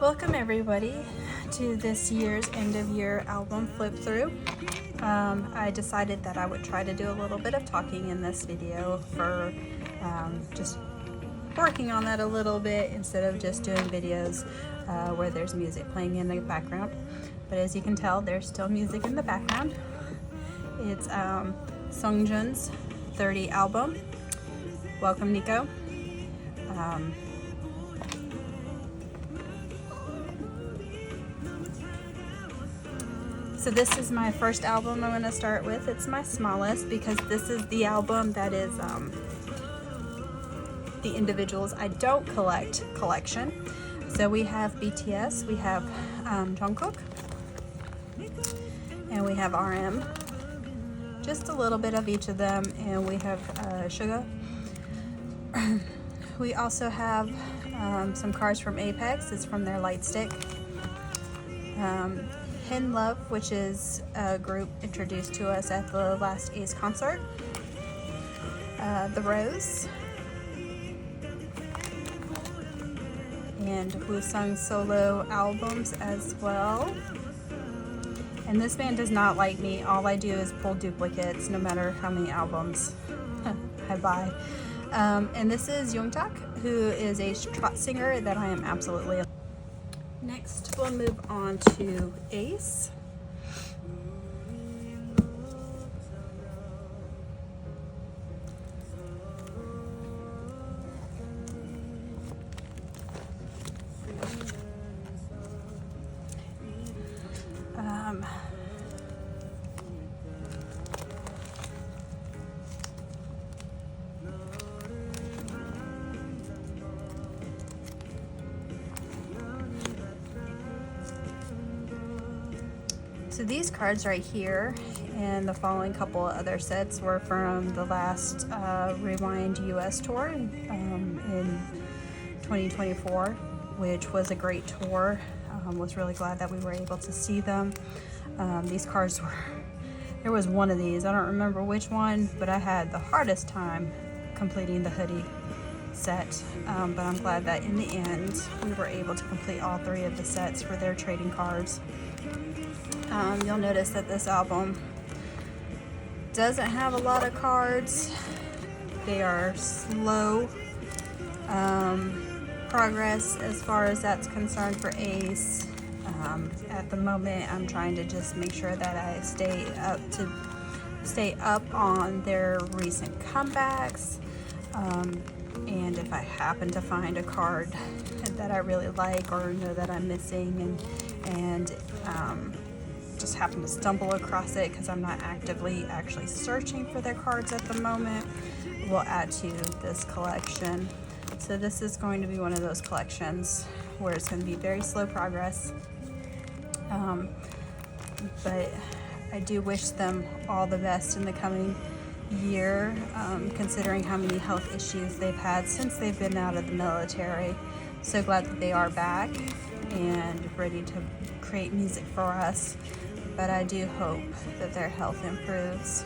Welcome everybody to this year's end of year album flip through. I decided that I would try to do a little bit of talking in this video for just working on that a little bit instead of just doing videos where there's music playing in the background. But as you can tell, there's still music in the background. It's Sungjun's 30 album. Welcome, Nico. So this is my first album I'm going to start with. It's my smallest because this is the album that is the individuals I don't collect collection. So we have BTS, we have Jungkook, and we have RM. Just a little bit of each of them, and we have Suga. We also have some cards from Apex. It's from their light stick. Hin Love, which is a group introduced to us at the last A.C.E concert. The Rose. And Woosung's solo albums as well. And this band does not like me. All I do is pull duplicates no matter how many albums I buy. And this is Youngtak, who is a trot singer that I am absolutely in. Next, we'll move on to A.C.E. So these cards right here and the following couple of other sets were from the last Rewind US tour in 2024, which was a great tour. Was really glad that we were able to see them. These cards were, there was one of these, I don't remember which one, but I had the hardest time completing the hoodie set, but I'm glad that in the end we were able to complete all three of the sets for their trading cards. You'll notice that this album doesn't have a lot of cards. They are slow progress as far as that's concerned for A.C.E. At the moment, I'm trying to just make sure that I stay up on their recent comebacks. And if I happen to find a card that I really like or know that I'm missing and just happen to stumble across it because I'm not actively actually searching for their cards at the moment, we'll add to this collection. So this is going to be one of those collections where it's going to be very slow progress, but I do wish them all the best in the coming year, considering how many health issues they've had since they've been out of the military. So glad that they are back and ready to create music for us, but I do hope that their health improves.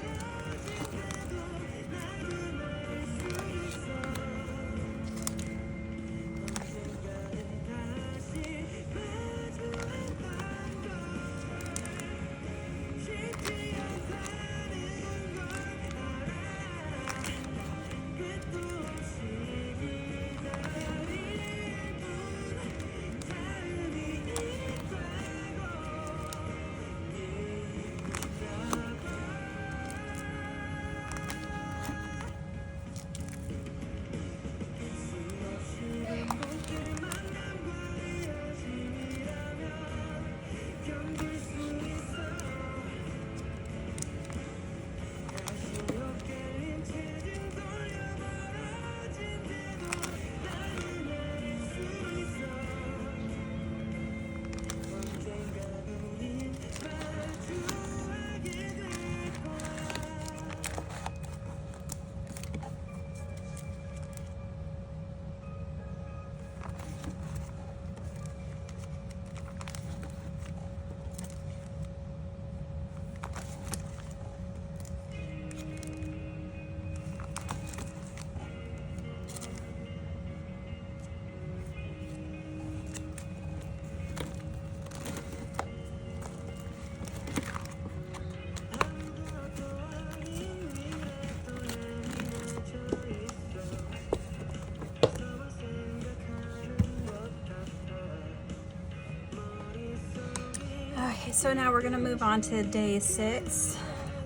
Okay, so now we're gonna move on to day 6.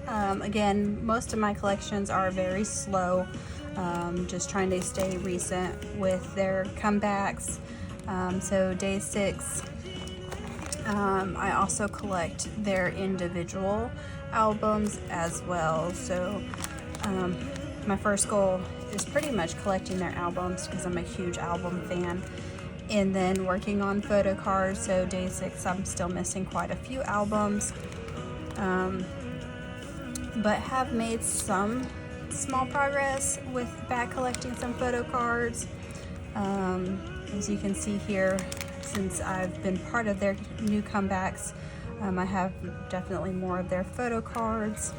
Again, most of my collections are very slow, just trying to stay recent with their comebacks. So day 6, I also collect their individual albums as well. So my first goal is pretty much collecting their albums because I'm a huge album fan, and then working on Photocard. So day 6, I'm still missing quite a few albums, but have made some small progress with back collecting some Photocards. As you can see here, since I've been part of their new comebacks, I have definitely more of their Photocards.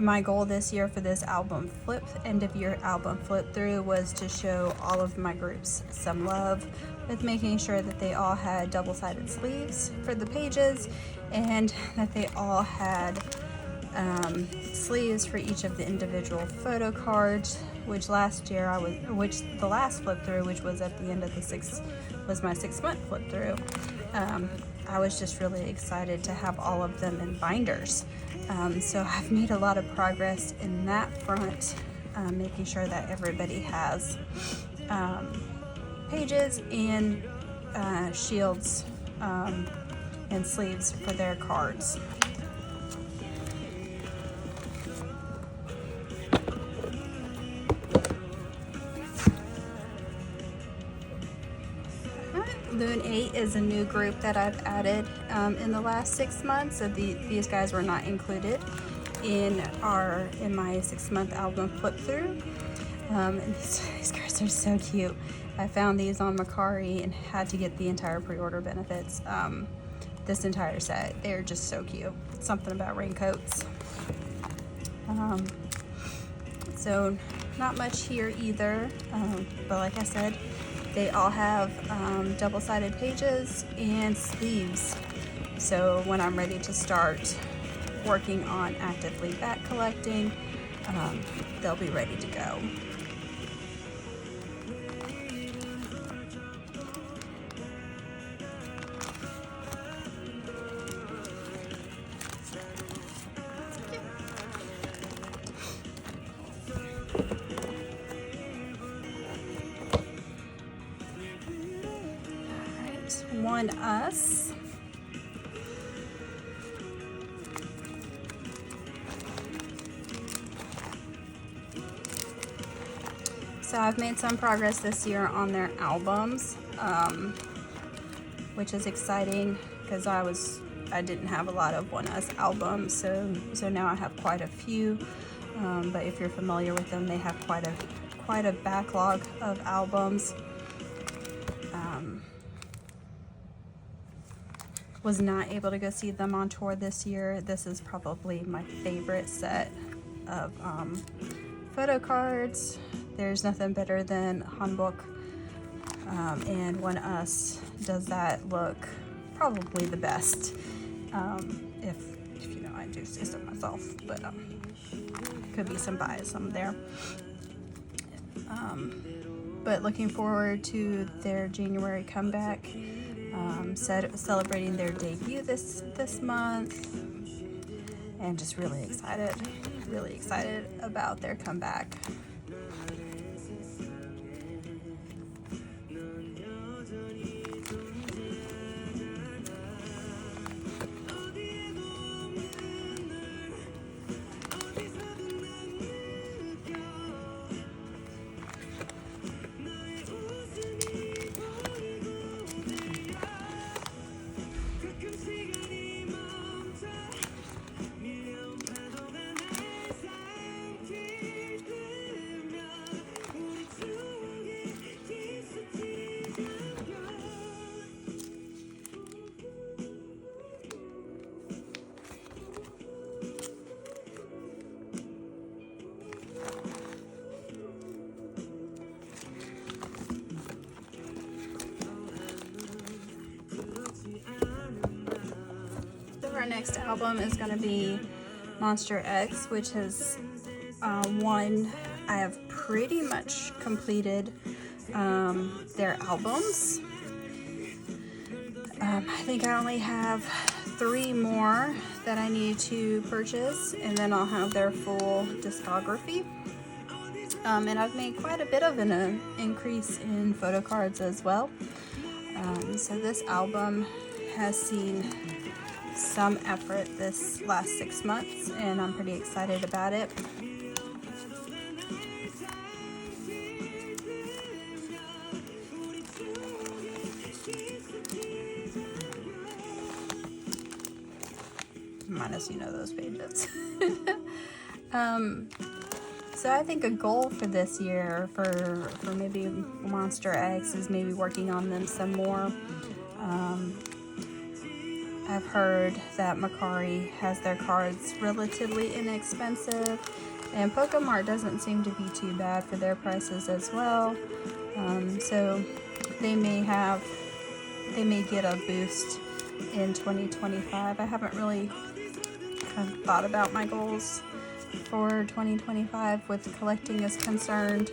My goal this year for this album flip, end of year album flip through, was to show all of my groups some love with making sure that they all had double-sided sleeves for the pages, and that they all had sleeves for each of the individual photo cards, which last year the last flip through, which was at the end of the 6th, was my 6-month flip through. I was just really excited to have all of them in binders. So I've made a lot of progress in that front, making sure that everybody has pages and shields and sleeves for their cards. Loon 8 is a new group that I've added in the last 6 months. So these guys were not included in my 6-month album flip through. And these guys are so cute. I found these on Macari and had to get the entire pre-order benefits. This entire set, they're just so cute. Something about raincoats. So not much here either, but like I said, they all have double-sided pages and sleeves. So when I'm ready to start working on actively back collecting, they'll be ready to go. Oneus. So I've made some progress this year on their albums, which is exciting because I didn't have a lot of Oneus albums, so now I have quite a few. But if you're familiar with them, they have quite a backlog of albums. Was not able to go see them on tour this year. This is probably my favorite set of photo cards. There's nothing better than Hanbok, and Oneus does that look probably the best. If you know, I do say so myself, but could be some bias on there. But looking forward to their January comeback. Celebrating their debut this month, and just really excited about their comeback. Our next album is going to be Monster X, which is one I have pretty much completed their albums. I think I only have 3 more that I need to purchase, and then I'll have their full discography. And I've made quite a bit of an increase in photocards as well. So this album has seen some effort this last 6 months, and I'm pretty excited about it. Minus, those pages. So I think a goal for this year for maybe Monster X is maybe working on them some more. I've heard that Mercari has their cards relatively inexpensive, and Pokemart doesn't seem to be too bad for their prices as well. So they may get a boost in 2025. I haven't really kind of thought about my goals for 2025 with collecting is concerned.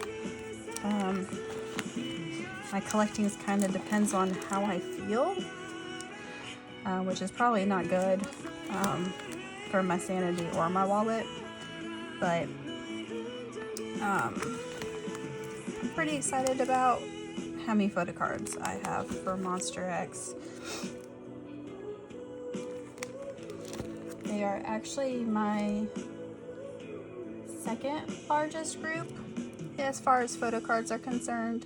My collecting kind of depends on how I feel, which is probably not good for my sanity or my wallet, but I'm pretty excited about how many photocards I have for Monster X. They are actually my second largest group as far as photocards are concerned.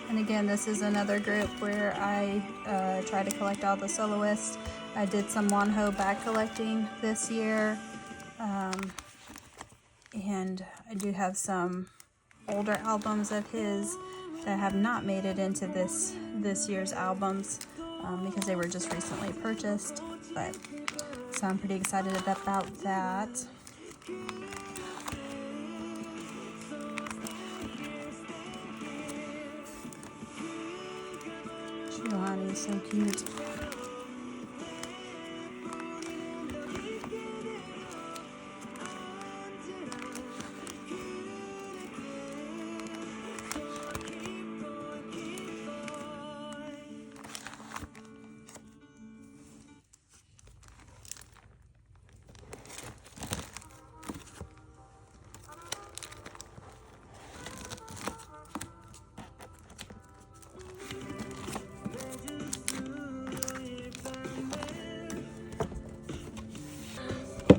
And again, this is another group where I try to collect all the soloists. I did some Wonho back collecting this year, and I do have some older albums of his that have not made it into this year's albums because they were just recently purchased. But so I'm pretty excited about that. Johanna is so cute.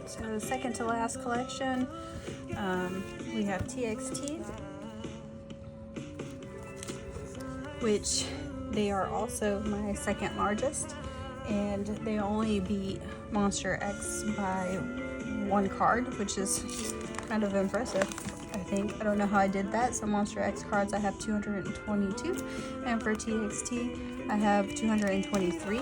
So second to last collection, we have TXT, which they are also my second largest, and they only beat Monster X by 1 card, which is kind of impressive, I think. I don't know how I did that. So Monster X cards I have 222, and for TXT I have 223.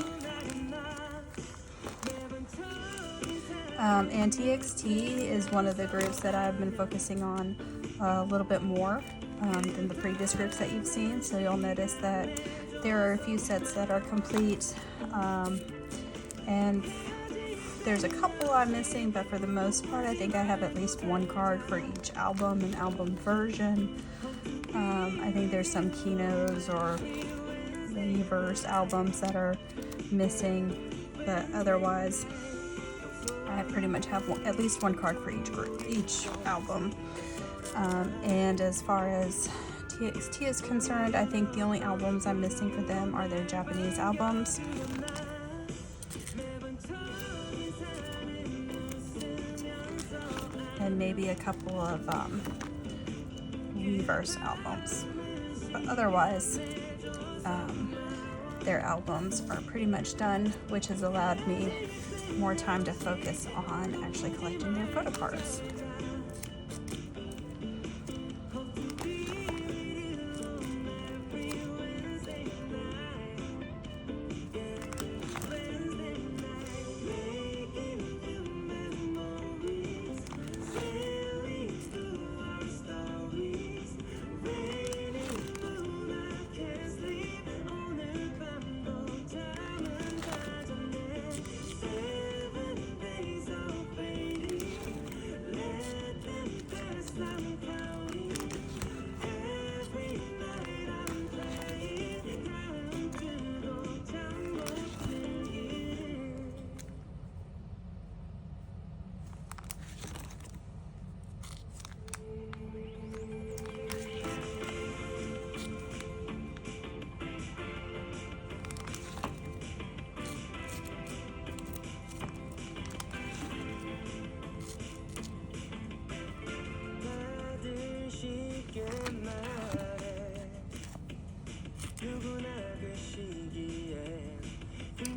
And TXT is one of the groups that I've been focusing on a little bit more than the previous groups that you've seen. So you'll notice that there are a few sets that are complete, and there's a couple I'm missing, but for the most part I think I have at least 1 card for each album and album version. I think there's some Kinos or Universe albums that are missing, but otherwise I pretty much have at least 1 card for each group, each album. And as far as TXT is concerned, I think the only albums I'm missing for them are their Japanese albums. And maybe a couple of Reverse albums. But otherwise, their albums are pretty much done, which has allowed me more time to focus on actually collecting their photocards.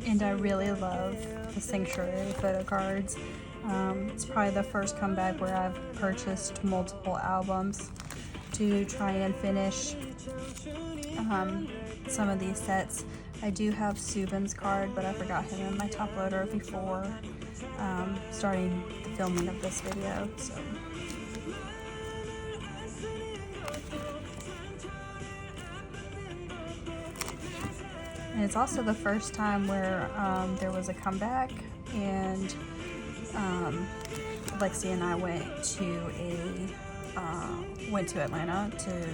And I really love the Sanctuary photo cards. It's probably the first comeback where I've purchased multiple albums to try and finish some of these sets. I do have Subin's card, but I forgot him in my top loader before starting the filming of this video. So. And it's also the first time where there was a comeback, and Lexi and I went to Atlanta to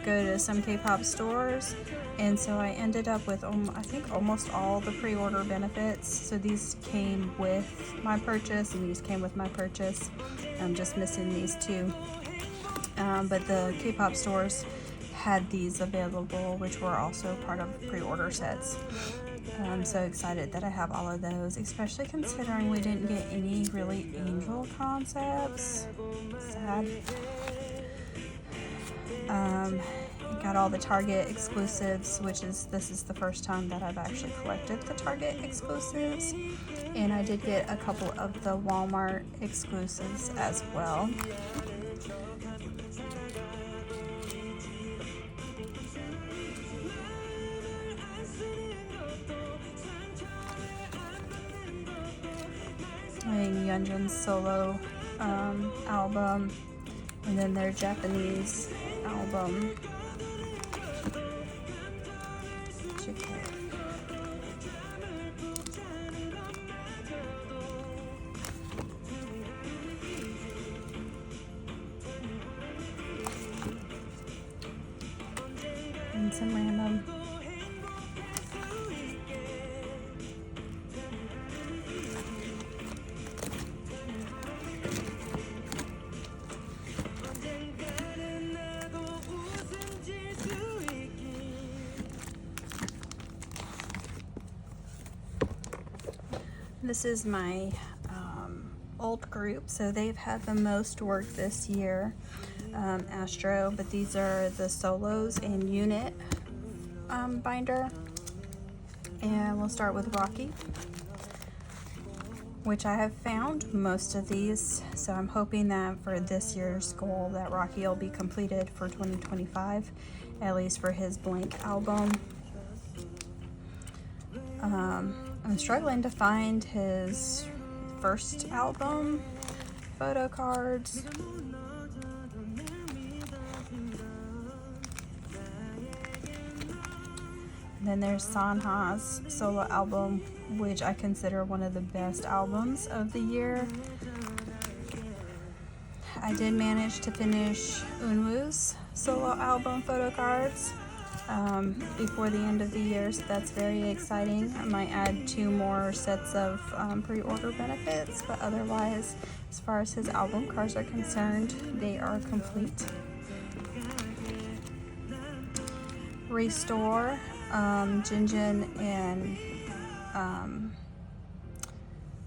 go to some K-pop stores, and so I ended up with I think almost all the pre-order benefits. So these came with my purchase, and these came with my purchase. I'm just missing these 2, but the K-pop stores had these available, which were also part of pre-order sets. I'm so excited that I have all of those, especially considering we didn't get any really Angel concepts. Sad. Got all the Target exclusives, this is the first time that I've actually collected the Target exclusives, and I did get a couple of the Walmart exclusives as well. Yeonjun's solo album, and then their Japanese album. some random. This is my old group, so they've had the most work this year, Astro, but these are the solos and unit binder. And we'll start with Rocky, which I have found most of these, so I'm hoping that for this year's goal that Rocky will be completed for 2025, at least for his blank album. I'm struggling to find his first album photo cards. And then there's Sanha's solo album, which I consider one of the best albums of the year. I did manage to finish Oneus' solo album photo cards before the end of the year, so that's very exciting. I might add 2 more sets of pre-order benefits, but otherwise, as far as his album cards are concerned, they are complete. Restore, Jinjin and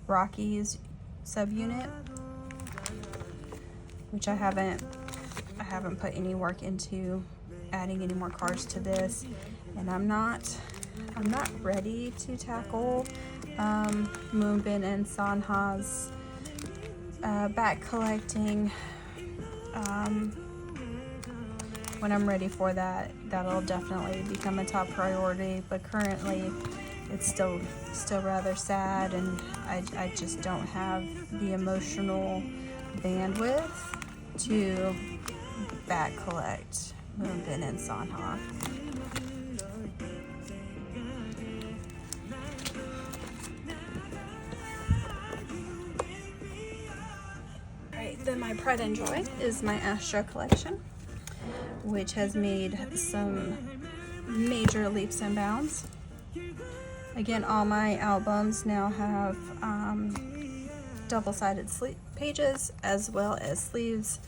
Rocky's subunit, which I haven't put any work into adding any more cards to this, and I'm not ready to tackle Moonbin and Sanha's back collecting. When I'm ready for that, that'll definitely become a top priority, but currently it's still rather sad, and I just don't have the emotional bandwidth to back collect Moonbin and Sanha. Alright, then my pride and joy is my Astro collection, which has made some major leaps and bounds. Again, all my albums now have double-sided pages as well as sleeves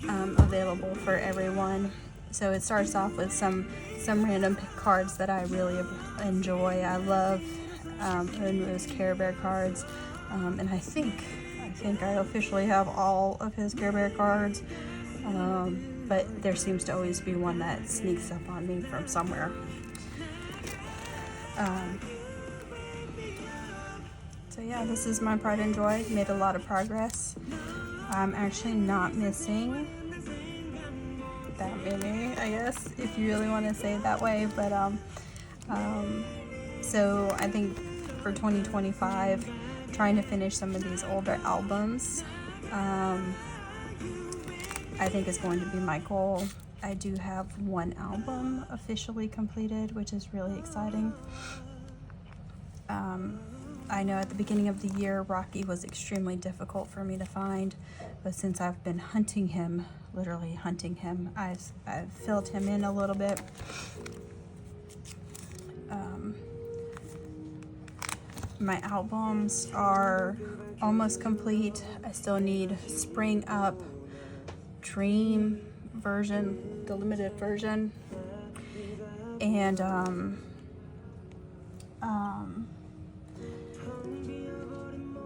available for everyone. So it starts off with some random cards that I really enjoy. I love Oneus Care Bear cards, and I think I officially have all of his Care Bear cards, but there seems to always be one that sneaks up on me from somewhere. So yeah, this is my pride and joy. Made a lot of progress. I'm actually not missing that many, I guess, if you really want to say it that way, but so I think for 2025, trying to finish some of these older albums, I think is going to be my goal. I do have 1 album officially completed, which is really exciting. I know at the beginning of the year, Rocky was extremely difficult for me to find, but since I've been hunting him, literally hunting him, I've filled him in a little bit. My albums are almost complete. I still need Spring Up, Dream version, the limited version, and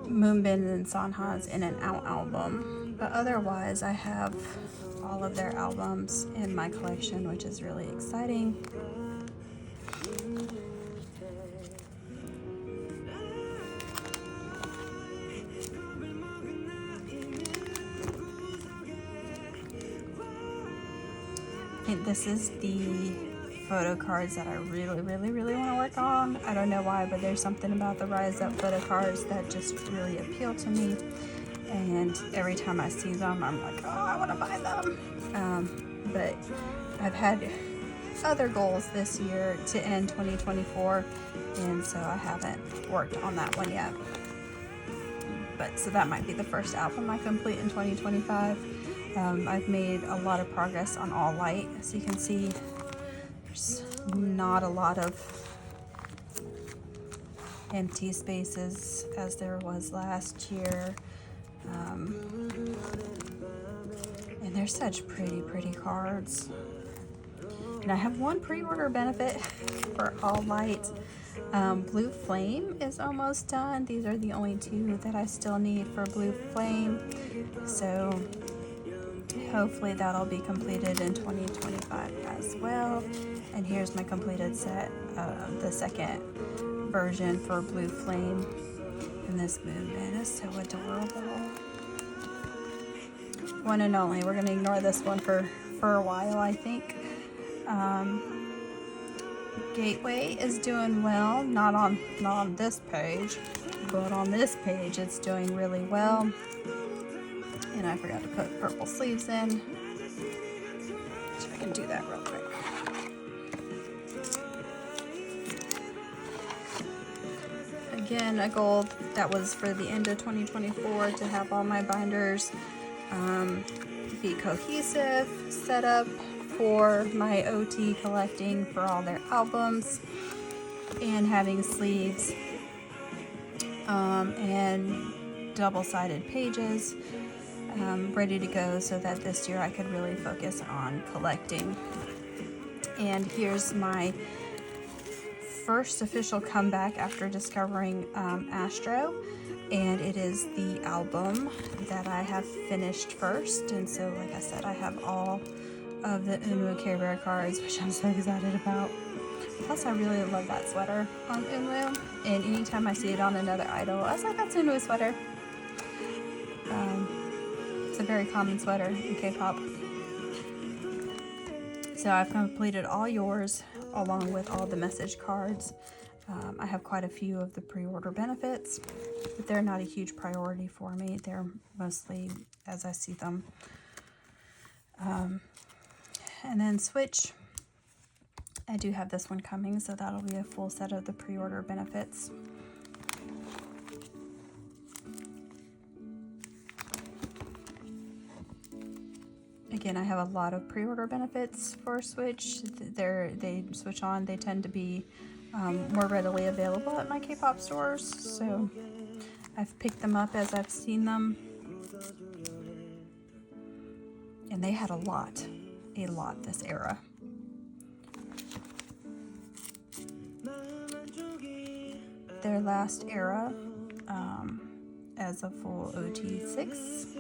Moonbin and Sanha's In and Out album. But otherwise, I have all of their albums in my collection, which is really exciting. I think this is the photo cards that I really want to work on. I don't know why, but there's something about the Rise Up photo cards that just really appeal to me, and every time I see them I'm like, oh, I want to buy them. But I've had other goals this year to end 2024, and so I haven't worked on that one yet. But so that might be the first album I complete in 2025. I've made a lot of progress on All Light, as you can see. There's not a lot of empty spaces as there was last year. And they're such pretty cards. And I have one pre-order benefit for All Light. Blue Flame is almost done. These are the only two that I still need for Blue Flame. So hopefully that'll be completed in 2025 as well. And here's my completed set, the second version for Blue Flame. And this Moonbin is so adorable. One and only. We're going to ignore this one for a while, I think. Gateway is doing well. Not on this page, but on this page it's doing really well. And I forgot to put purple sleeves in. So I can do that real quick. Again, a goal that was for the end of 2024 to have all my binders be cohesive, set up for my OT collecting for all their albums, and having sleeves and double-sided pages ready to go so that this year I could really focus on collecting. And here's my first official comeback after discovering Astro, and it is the album that I have finished first. And so, like I said, I have all of the Oneus Care Bear cards, which I'm so excited about. Plus, I really love that sweater on Oneus, and anytime I see it on another idol, I was like, that's Oneus sweater. It's a very common sweater in K-pop. So I've completed all yours, along with all the message cards. I have quite a few of the pre-order benefits, but they're not a huge priority for me. They're mostly as I see them. And then Switch, I do have this one coming, so that'll be a full set of the pre-order benefits. Again, I have a lot of pre-order benefits for Switch. They switch on. They tend to be more readily available at my K-pop stores, so I've picked them up as I've seen them. And they had a lot this era. Their last era as a full OT6.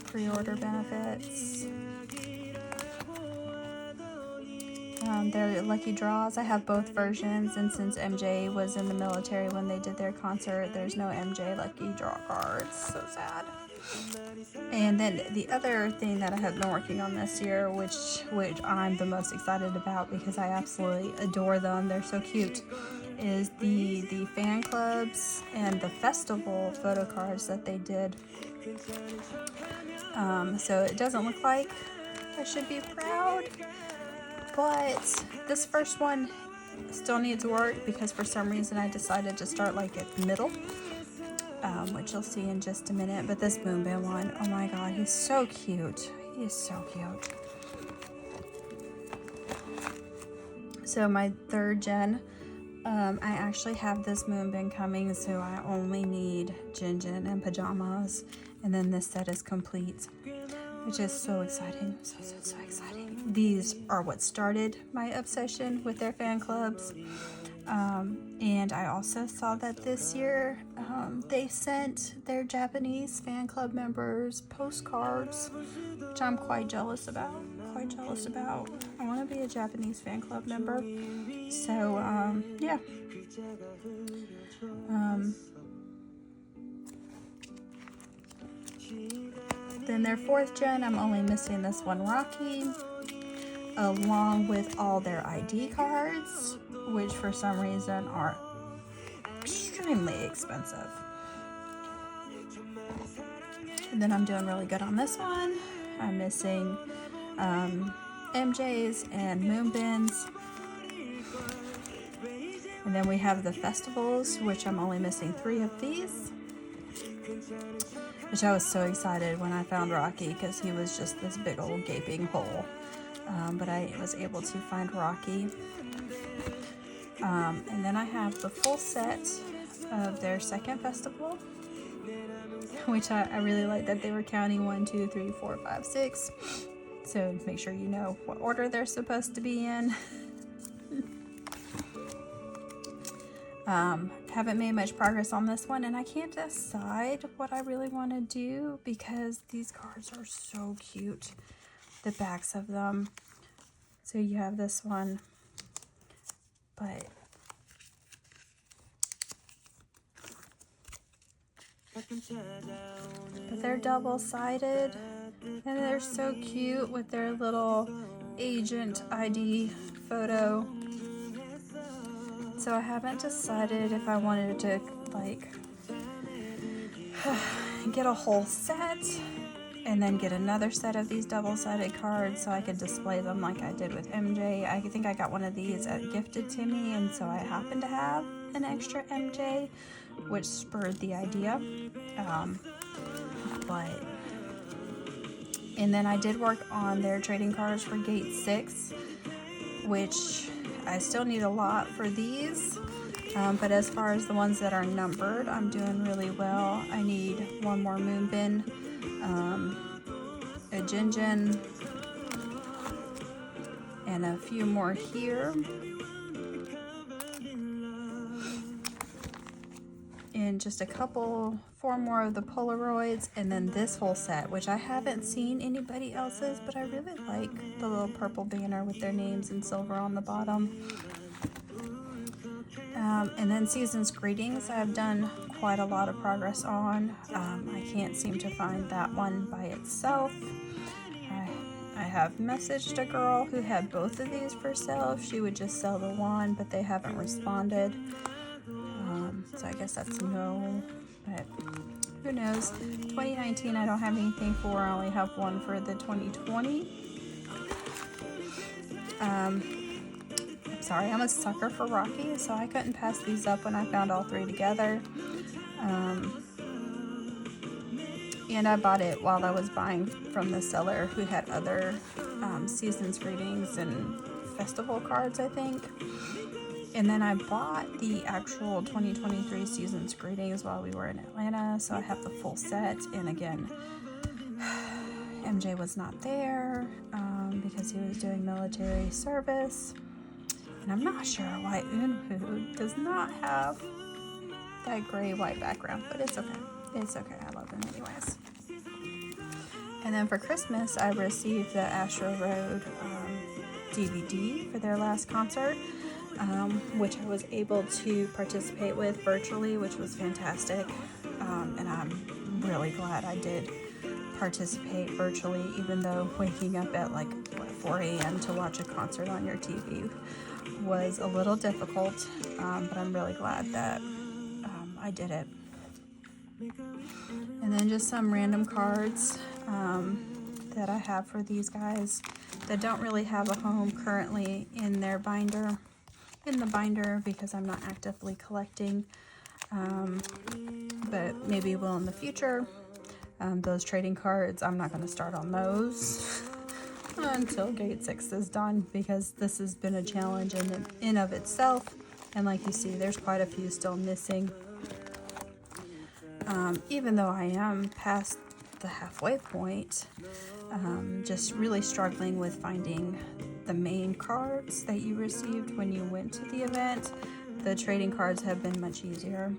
Pre-order benefits. Their lucky draws. I have both versions, and since MJ was in the military when they did their concert, there's no MJ lucky draw cards. So sad. And then the other thing that I have been working on this year, which I'm the most excited about because I absolutely adore them, they're so cute, is the fan clubs and the festival photo cards that they did. So it doesn't look like I should be proud, but this first one still needs work because for some reason I decided to start like at the middle, which you'll see in just a minute. But this Moonbin one, oh my god, he's so cute. He is so cute. So my third gen, I actually have this Moonbin coming, so I only need Jinjin and pajamas, and then this set is complete, which is so exciting. So exciting. These are what started my obsession with their fan clubs. And I also saw that this year they sent their Japanese fan club members postcards, which I'm quite jealous about. I want to be a Japanese fan club member. So, yeah. Then their fourth gen, I'm only missing this one Rocky, along with all their ID cards, which for some reason are extremely expensive. And then I'm doing really good on this one. I'm missing MJs and Moonbins. And then we have the festivals, which I'm only missing 3 of these. which I was so excited when I found Rocky because he was just this big old gaping hole. But I was able to find Rocky. And then I have the full set of their second festival, which I really like that they were counting 1, 2, 3, 4, 5, 6. So make sure you know what order they're supposed to be in. Haven't made much progress on this one, and I can't decide what I really want to do because these cards are so cute, the backs of them. So you have this one, but they're double-sided, and they're so cute with their little agent ID photo. So I haven't decided if I wanted to like get a whole set and then get another set of these double-sided cards so I could display them like I did with MJ. I think I got one of these gifted to me, and so I happen to have an extra MJ, which spurred the idea. And then I did work on their trading cards for Gate 6, which I still need a lot for these, but as far as the ones that are numbered, I'm doing really well. I need one more Moonbin, a Jinjin, and a few more here, and just a couple, 4 more of the Polaroids, and then this whole set, which I haven't seen anybody else's, but I really like the little purple banner with their names in silver on the bottom. And then Season's Greetings, I've done quite a lot of progress on. I can't seem to find that one by itself. I have messaged a girl who had both of these for sale. She would just sell the one, but they haven't responded. So I guess that's no, but who knows. 2019 I don't have anything for. I only have one for the 2020. I'm sorry, I'm a sucker for Rocky, so I couldn't pass these up when I found all 3 together. And I bought it while I was buying from the seller who had other Season's Greetings and festival cards, I think. And then I bought the actual 2023 Season's Greetings while we were in Atlanta, so I have the full set. And again, MJ was not there because he was doing military service. And I'm not sure why Unhu does not have that gray-white background, but it's okay. It's okay. I love them anyways. And then for Christmas, I received the Astro Road DVD for their last concert. Which I was able to participate with virtually, which was fantastic. And I'm really glad I did participate virtually, even though waking up at like 4 a.m. to watch a concert on your TV was a little difficult, but I'm really glad that I did it. And then just some random cards that I have for these guys that don't really have a home currently in their binder. In the binder because I'm not actively collecting, but maybe will in the future. Those trading cards, I'm not going to start on those until Gate 6 is done, because this has been a challenge in of itself, and like you see, there's quite a few still missing. Even though I am past the halfway point, just really struggling with finding the main cards that you received when you went to the event. The trading cards have been much easier.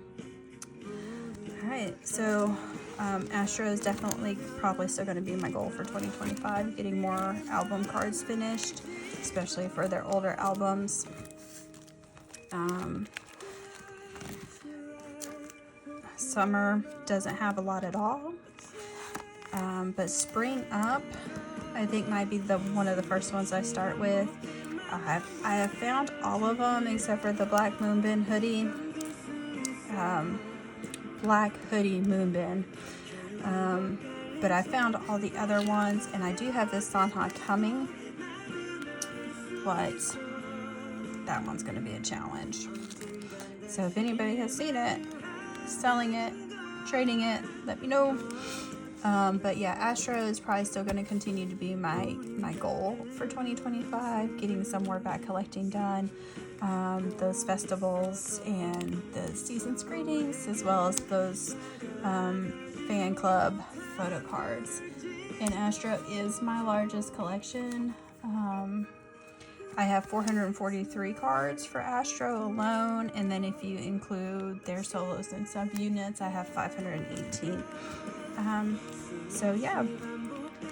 Alright, so Astro is definitely probably still going to be my goal for 2025, getting more album cards finished, especially for their older albums. Summer doesn't have a lot at all, but Spring Up I think might be one of the first ones I start with. I have found all of them except for the Black Moonbin hoodie. Black hoodie Moonbin. But I found all the other ones, and I do have this Sanha coming, but that one's going to be a challenge. So if anybody has seen it, selling it, trading it, let me know. But yeah, Astro is probably still going to continue to be my goal for 2025, getting some more back collecting done, those festivals and the season's greetings, as well as those fan club photo cards. And Astro is my largest collection. I have 443 cards for Astro alone, and then if you include their solos and subunits, I have 518. So yeah,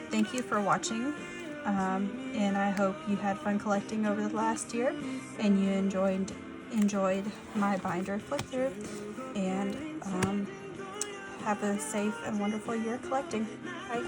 thank you for watching, and I hope you had fun collecting over the last year, and you enjoyed my binder flip through, and have a safe and wonderful year collecting. Bye.